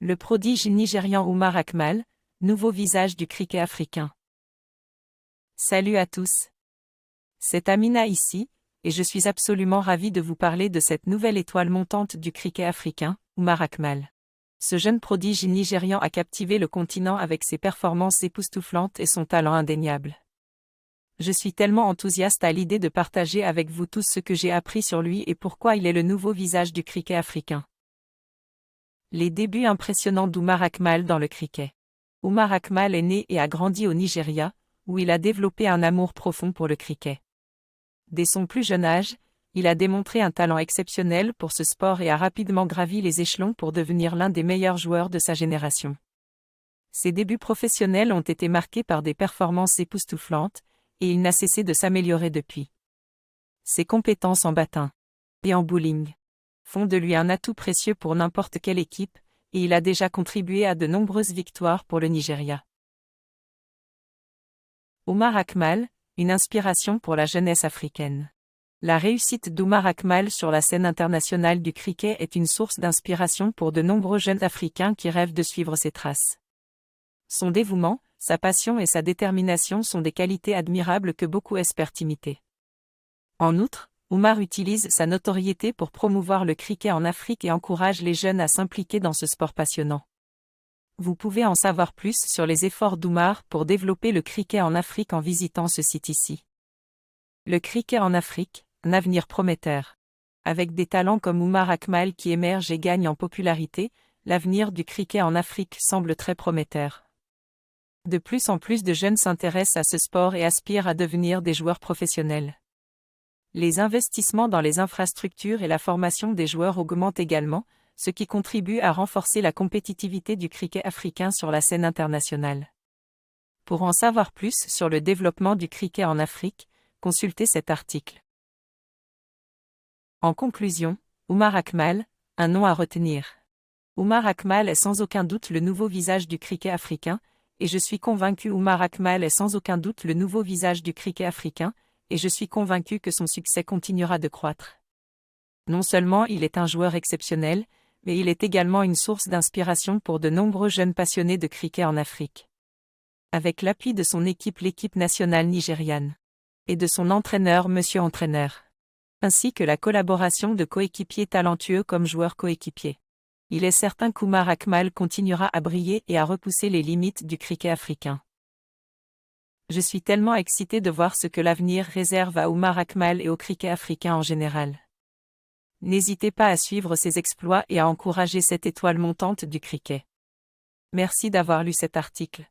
Le prodige nigérian Oumar Akmal, nouveau visage du cricket africain. Salut à tous. C'est Amina ici, et je suis absolument ravie de vous parler de cette nouvelle étoile montante du cricket africain, Oumar Akmal. Ce jeune prodige nigérian a captivé le continent avec ses performances époustouflantes et son talent indéniable. Je suis tellement enthousiaste à l'idée de partager avec vous tous ce que j'ai appris sur lui et pourquoi il est le nouveau visage du cricket africain. Les débuts impressionnants d'Oumar Akmal dans le cricket. Oumar Akmal est né et a grandi au Nigeria, où il a développé un amour profond pour le cricket. Dès son plus jeune âge, il a démontré un talent exceptionnel pour ce sport et a rapidement gravi les échelons pour devenir l'un des meilleurs joueurs de sa génération. Ses débuts professionnels ont été marqués par des performances époustouflantes, et il n'a cessé de s'améliorer depuis. Ses compétences en batting et en bowling font de lui un atout précieux pour n'importe quelle équipe, et il a déjà contribué à de nombreuses victoires pour le Nigeria. Oumar Akmal, une inspiration pour la jeunesse africaine. La réussite d'Oumar Akmal sur la scène internationale du cricket est une source d'inspiration pour de nombreux jeunes Africains qui rêvent de suivre ses traces. Son dévouement, sa passion et sa détermination sont des qualités admirables que beaucoup espèrent imiter. En outre, Oumar utilise sa notoriété pour promouvoir le cricket en Afrique et encourage les jeunes à s'impliquer dans ce sport passionnant. Vous pouvez en savoir plus sur les efforts d'Oumar pour développer le cricket en Afrique en visitant ce site ici. Le cricket en Afrique, un avenir prometteur. Avec des talents comme Oumar Akmal qui émergent et gagnent en popularité, l'avenir du cricket en Afrique semble très prometteur. De plus en plus de jeunes s'intéressent à ce sport et aspirent à devenir des joueurs professionnels. Les investissements dans les infrastructures et la formation des joueurs augmentent également, ce qui contribue à renforcer la compétitivité du cricket africain sur la scène internationale. Pour en savoir plus sur le développement du cricket en Afrique, consultez cet article. En conclusion, Oumar Akmal, un nom à retenir. Oumar Akmal est sans aucun doute le nouveau visage du cricket africain, et je suis convaincu Oumar Akmal est sans aucun doute le nouveau visage du cricket africain, et je suis convaincu que son succès continuera de croître. Non seulement il est un joueur exceptionnel, mais il est également une source d'inspiration pour de nombreux jeunes passionnés de cricket en Afrique. Avec l'appui de son équipe, l'équipe nationale nigériane, et de son entraîneur Monsieur Entraîneur, ainsi que la collaboration de coéquipiers talentueux comme joueurs coéquipiers, il est certain qu'Oumar Akmal continuera à briller et à repousser les limites du cricket africain. Je suis tellement excité de voir ce que l'avenir réserve à Oumar Akmal et au cricket africain en général. N'hésitez pas à suivre ses exploits et à encourager cette étoile montante du cricket. Merci d'avoir lu cet article.